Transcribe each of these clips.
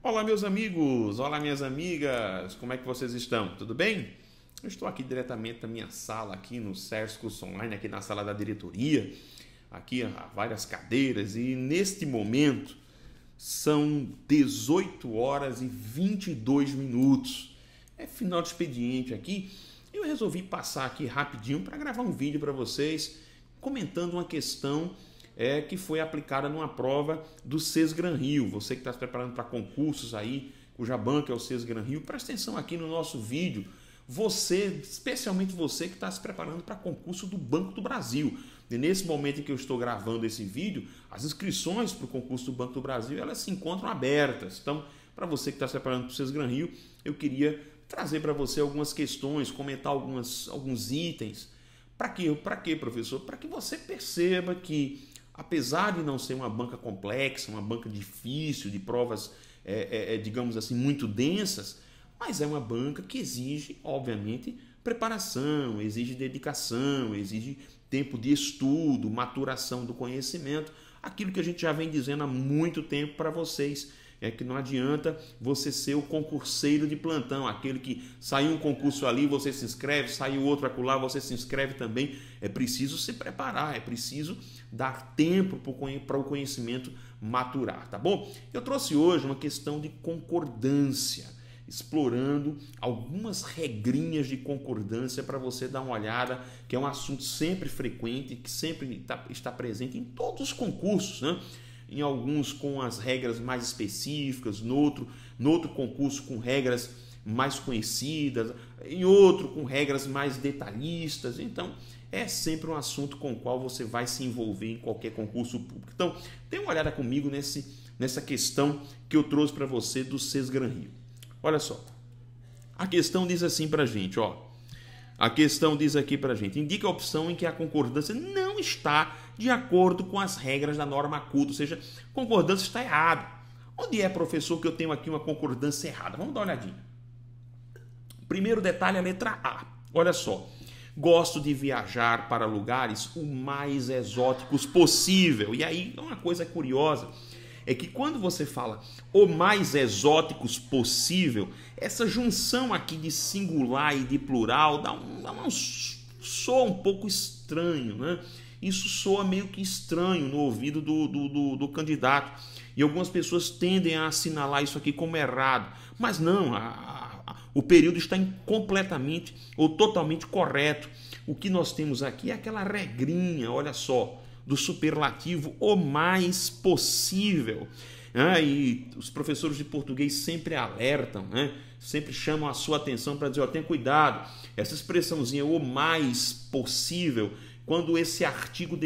Olá meus amigos, olá minhas amigas, como é que vocês estão? Tudo bem? Eu estou aqui diretamente da minha sala, aqui no SERS Curso Online, aqui na sala da diretoria, aqui há várias cadeiras e neste momento são 18 horas e 22 minutos. É final de expediente aqui. Eu resolvi passar aqui rapidinho para gravar um vídeo para vocês comentando uma questão que foi aplicada numa prova do Sesgran Rio. Você que está se preparando para concursos aí, cuja banca é o Sesgran Rio, presta atenção aqui no nosso vídeo. Você, especialmente você que está se preparando para concurso do Banco do Brasil. E nesse momento em que eu estou gravando esse vídeo, as inscrições para o concurso do Banco do Brasil, elas se encontram abertas. Então, para você que está se preparando para o Sesgran Rio, eu queria trazer para você algumas questões, comentar alguns itens. Para quê, professor? Para que você perceba que apesar de não ser uma banca complexa, uma banca difícil, de provas, digamos assim, muito densas, mas é uma banca que exige, obviamente, preparação, exige dedicação, exige tempo de estudo, maturação do conhecimento, aquilo que a gente já vem dizendo há muito tempo para vocês. É que não adianta você ser o concurseiro de plantão, aquele que saiu um concurso ali, você se inscreve, saiu outro acolá, você se inscreve também. É preciso se preparar, é preciso dar tempo para o conhecimento maturar, tá bom? Eu trouxe hoje uma questão de concordância, explorando algumas regrinhas de concordância para você dar uma olhada, que é um assunto sempre frequente, que sempre está presente em todos os concursos, né? Em alguns com as regras mais específicas, no outro concurso com regras mais conhecidas, em outro com regras mais detalhistas. Então, é sempre um assunto com o qual você vai se envolver em qualquer concurso público. Então, dê uma olhada comigo nessa questão que eu trouxe para você do Sesgran Rio. Olha só, a questão diz assim para a gente, ó. A questão diz aqui para a gente, indica a opção em que a concordância não está de acordo com as regras da norma culta, ou seja, a concordância está errada. Onde é, professor, que eu tenho aqui uma concordância errada? Vamos dar uma olhadinha. Primeiro detalhe, a letra A. Olha só, gosto de viajar para lugares o mais exóticos possível. E aí, uma coisa curiosa é que quando você fala o mais exóticos possível, essa junção aqui de singular e de plural soa um pouco estranho, né? Isso soa meio que estranho no ouvido do candidato. E algumas pessoas tendem a assinalar isso aqui como errado. Mas não, o período está completamente ou totalmente correto. O que nós temos aqui é aquela regrinha, olha só, do superlativo o mais possível. E os professores de português sempre alertam, né? Sempre chamam a sua atenção para dizer, ó, tenha cuidado, essa expressãozinha o mais possível, quando esse artigo,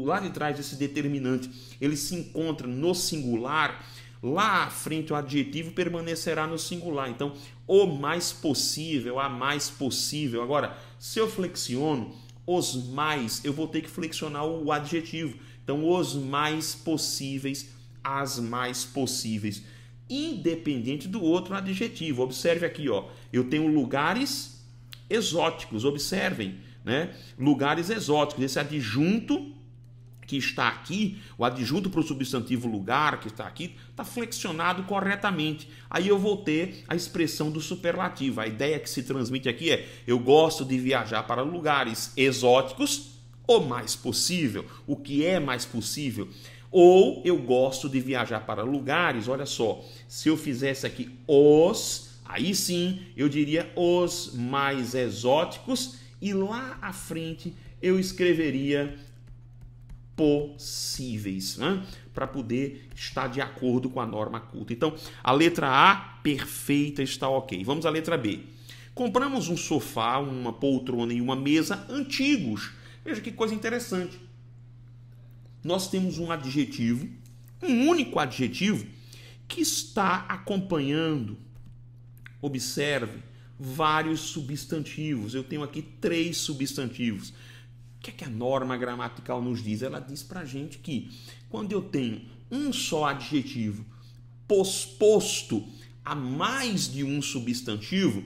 lá de trás desse determinante, ele se encontra no singular, lá à frente o adjetivo permanecerá no singular. Então, o mais possível, a mais possível. Agora, se eu flexiono os mais, eu vou ter que flexionar o adjetivo. Então, os mais possíveis, as mais possíveis, independente do outro adjetivo. Observe aqui, ó, eu tenho lugares exóticos, observem, né? Lugares exóticos, esse adjunto que está aqui, o adjunto para o substantivo lugar que está aqui, está flexionado corretamente. Aí eu vou ter a expressão do superlativo. A ideia que se transmite aqui é, eu gosto de viajar para lugares exóticos o mais possível. O que é mais possível? Ou eu gosto de viajar para lugares, olha só, se eu fizesse aqui os, aí sim eu diria os mais exóticos e lá à frente eu escreveria possíveis, né? Para poder estar de acordo com a norma culta. Então, a letra A, perfeita, está ok. Vamos à letra B. Compramos um sofá, uma poltrona e uma mesa antigos. Veja que coisa interessante. Nós temos um adjetivo, um único adjetivo, que está acompanhando, observe, vários substantivos. Eu tenho aqui 3 substantivos. O que é que a norma gramatical nos diz? Ela diz para a gente que quando eu tenho um só adjetivo posposto a mais de um substantivo,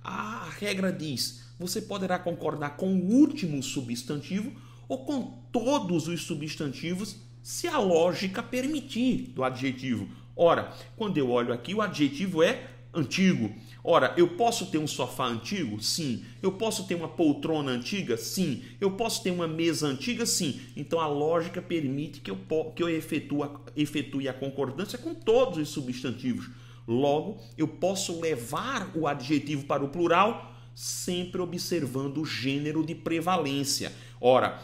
a regra diz: você poderá concordar com o último substantivo ou com todos os substantivos, se a lógica permitir do adjetivo. Ora, quando eu olho aqui, o adjetivo é antigo. Ora, eu posso ter um sofá antigo? Sim. Eu posso ter uma poltrona antiga? Sim. Eu posso ter uma mesa antiga? Sim. Então a lógica permite que eu efetue a concordância com todos os substantivos. Logo, eu posso levar o adjetivo para o plural sempre observando o gênero de prevalência. Ora,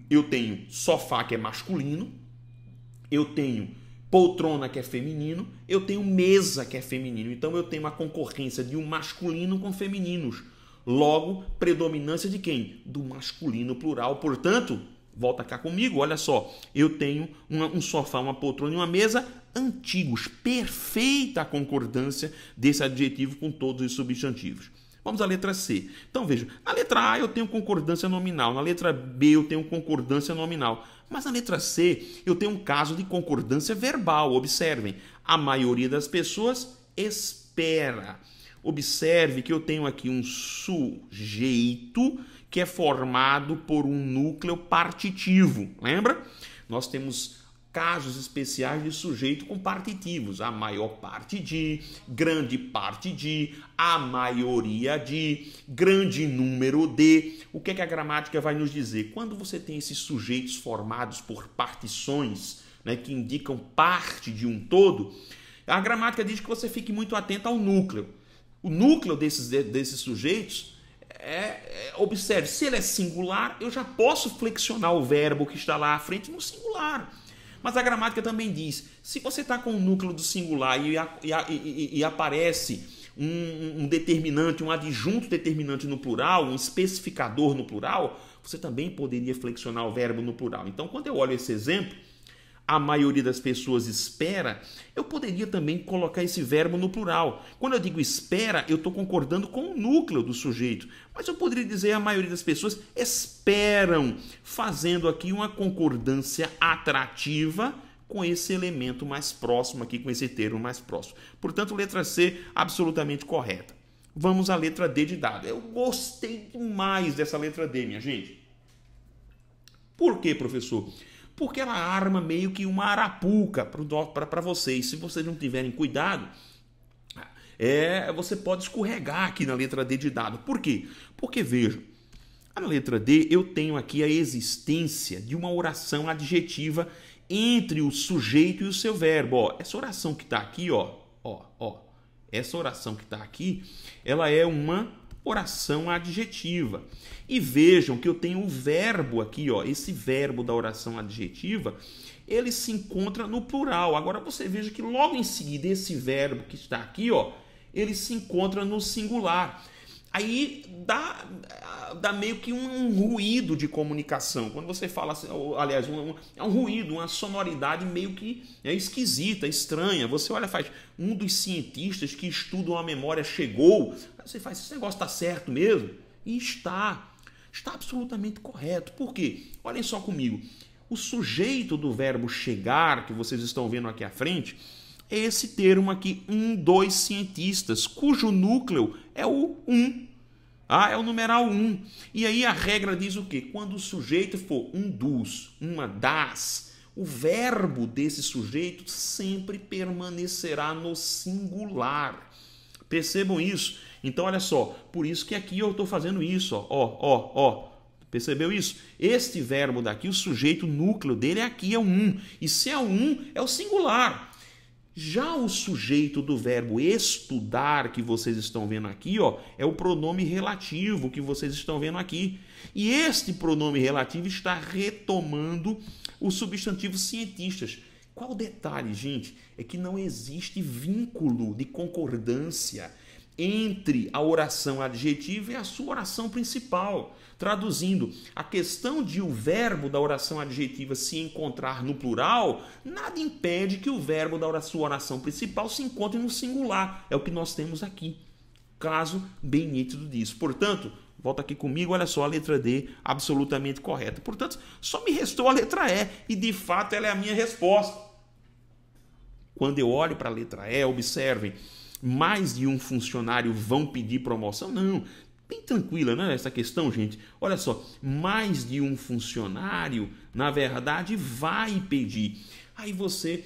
eu tenho sofá, que é masculino, eu tenho poltrona, que é feminino, eu tenho mesa, que é feminino. Então eu tenho a concorrência de um masculino com femininos. Logo, predominância de quem? Do masculino plural. Portanto, volta cá comigo, olha só, eu tenho um sofá, uma poltrona e uma mesa antigos. Perfeita a concordância desse adjetivo com todos os substantivos. Vamos à letra C. Então, veja, na letra A eu tenho concordância nominal, na letra B eu tenho concordância nominal, mas na letra C eu tenho um caso de concordância verbal. Observem, a maioria das pessoas espera. Observe que eu tenho aqui um sujeito que é formado por um núcleo partitivo. Lembra? Nós temos casos especiais de sujeito com partitivos. A maior parte de, grande parte de, a maioria de, grande número de. O que é que a gramática vai nos dizer? Quando você tem esses sujeitos formados por partições, né, que indicam parte de um todo, a gramática diz que você fique muito atento ao núcleo. O núcleo desses sujeitos observe, se ele é singular, eu já posso flexionar o verbo que está lá à frente no singular. Mas a gramática também diz, se você está com o núcleo do singular e aparece um determinante, um adjunto determinante no plural, um especificador no plural, você também poderia flexionar o verbo no plural. Então, quando eu olho esse exemplo, a maioria das pessoas espera, eu poderia também colocar esse verbo no plural. Quando eu digo espera, eu estou concordando com o núcleo do sujeito. Mas eu poderia dizer a maioria das pessoas esperam, fazendo aqui uma concordância atrativa com esse elemento mais próximo aqui, com esse termo mais próximo. Portanto, letra C, absolutamente correta. Vamos à letra D de dado. Eu gostei demais dessa letra D, minha gente. Por quê, professor? Porque ela arma meio que uma arapuca para vocês. Se vocês não tiverem cuidado, você pode escorregar aqui na letra D de dado. Por quê? Porque, veja, na letra D eu tenho aqui a existência de uma oração adjetiva entre o sujeito e o seu verbo. Ó, essa oração que está aqui, essa oração que está aqui, ela é uma oração adjetiva. E vejam que eu tenho o verbo aqui, ó, esse verbo da oração adjetiva, ele se encontra no plural. Agora você veja que logo em seguida esse verbo que está aqui, ó, ele se encontra no singular. Aí dá meio que um ruído de comunicação. Quando você fala assim, aliás, é um ruído, uma sonoridade meio que esquisita, estranha. Você olha, faz um dos cientistas que estudam a memória chegou. Você faz, esse negócio está certo mesmo? E está absolutamente correto. Por quê? Olhem só comigo. O sujeito do verbo chegar, que vocês estão vendo aqui à frente, é esse termo aqui, dos cientistas, cujo núcleo é o é o numeral 1. E aí a regra diz o quê? Quando o sujeito for um dos, uma das, o verbo desse sujeito sempre permanecerá no singular. Percebam isso? Então, olha só, por isso que aqui eu estou fazendo isso, ó. Percebeu isso? Este verbo daqui, o sujeito, o núcleo dele aqui é o 1. E se é o 1, é o singular. Já o sujeito do verbo estudar, que vocês estão vendo aqui, ó, é o pronome relativo que vocês estão vendo aqui. E este pronome relativo está retomando o substantivo cientistas. Qual o detalhe, gente? É que não existe vínculo de concordância entre a oração adjetiva e a sua oração principal. Traduzindo, a questão de o verbo da oração adjetiva se encontrar no plural, nada impede que o verbo da sua oração principal se encontre no singular. É o que nós temos aqui. Caso bem nítido disso. Portanto, volta aqui comigo, olha só, a letra D absolutamente correta. Portanto, só me restou a letra E, e de fato ela é a minha resposta. Quando eu olho para a letra E, observem, mais de um funcionário vão pedir promoção? Não, bem tranquila, né, essa questão, gente. Olha só, mais de um funcionário, na verdade, vai pedir. Aí você,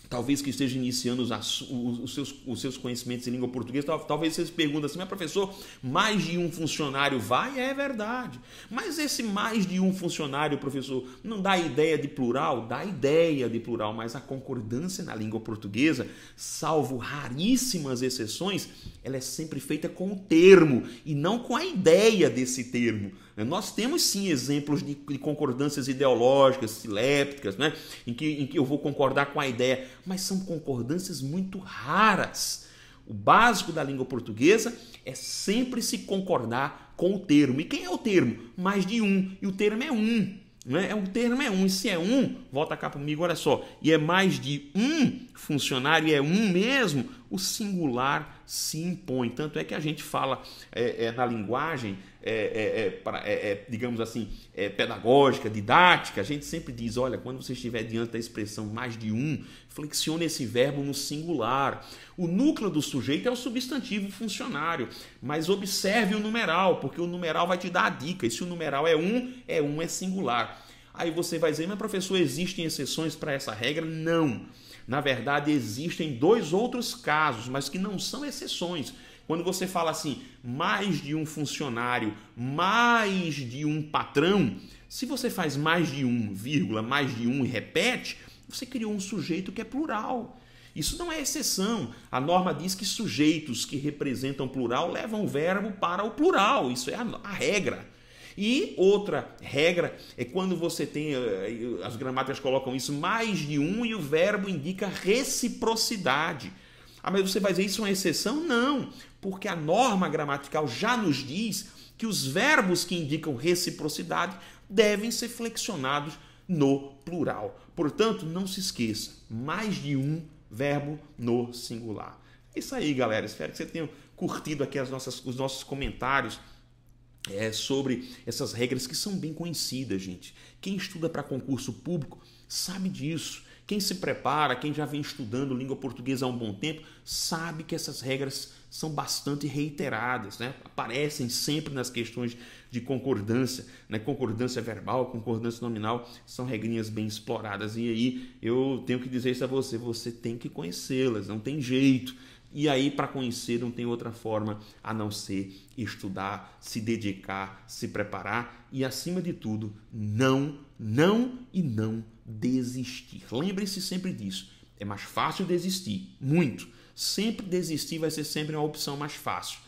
talvez que esteja iniciando os seus conhecimentos em língua portuguesa, talvez você se pergunte assim, mas professor, mais de um funcionário vai? É verdade. Mas esse mais de um funcionário, professor, não dá ideia de plural? Dá ideia de plural, mas a concordância na língua portuguesa, salvo raríssimas exceções, ela é sempre feita com o termo e não com a ideia desse termo. Nós temos sim exemplos de concordâncias ideológicas, silépticas, né? em que eu vou concordar com a ideia, mas são concordâncias muito raras. O básico da língua portuguesa é sempre se concordar com o termo. E quem é o termo? Mais de um. E o termo é um. Né? O termo é um. E se é um, volta cá comigo, olha só, e é mais de um funcionário, e é um mesmo, o singular se impõe. Tanto é que a gente fala na linguagem, digamos assim, pedagógica, didática, a gente sempre diz, olha, quando você estiver diante da expressão mais de um, flexione esse verbo no singular. O núcleo do sujeito é o substantivo funcionário, mas observe o numeral, porque o numeral vai te dar a dica, e se o numeral é singular. Aí você vai dizer, mas professor, existem exceções para essa regra? Não. Na verdade, existem dois outros casos, mas que não são exceções. Quando você fala assim, mais de um funcionário, mais de um patrão, se você faz mais de um, vírgula, mais de um e repete, você criou um sujeito que é plural. Isso não é exceção. A norma diz que sujeitos que representam plural levam o verbo para o plural. Isso é a regra. E outra regra é quando você tem, as gramáticas colocam isso, mais de um e o verbo indica reciprocidade. Ah, mas você vai dizer isso é uma exceção? Não, porque a norma gramatical já nos diz que os verbos que indicam reciprocidade devem ser flexionados no plural. Portanto, não se esqueça, mais de um verbo no singular. É isso aí, galera. Espero que você tenha curtido aqui os nossos comentários sobre essas regras que são bem conhecidas, gente. Quem estuda para concurso público sabe disso. Quem se prepara, quem já vem estudando língua portuguesa há um bom tempo, sabe que essas regras são bastante reiteradas, né? Aparecem sempre nas questões de concordância, né? Concordância verbal, concordância nominal, são regrinhas bem exploradas. E aí eu tenho que dizer isso a você, você tem que conhecê-las, não tem jeito. E aí, para conhecer, não tem outra forma a não ser estudar, se dedicar, se preparar e, acima de tudo, não desistir. Lembre-se sempre disso. É mais fácil desistir, muito. Sempre desistir vai ser sempre uma opção mais fácil.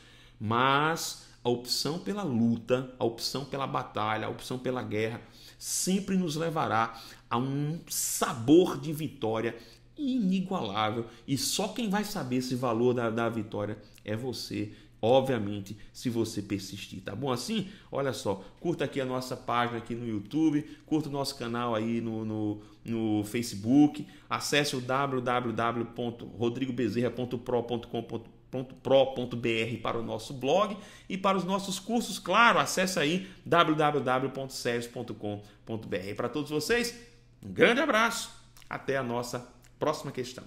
Mas a opção pela luta, a opção pela batalha, a opção pela guerra sempre nos levará a um sabor de vitória inigualável, e só quem vai saber esse valor da vitória é você, obviamente, se você persistir, tá bom assim? Olha só, curta aqui a nossa página aqui no YouTube, curta o nosso canal aí no Facebook, acesse o www.rodrigobezerra.pro.com.br para o nosso blog e para os nossos cursos, claro, acesse aí www.ces.com.br. Para todos vocês, um grande abraço, até a nossa próxima questão.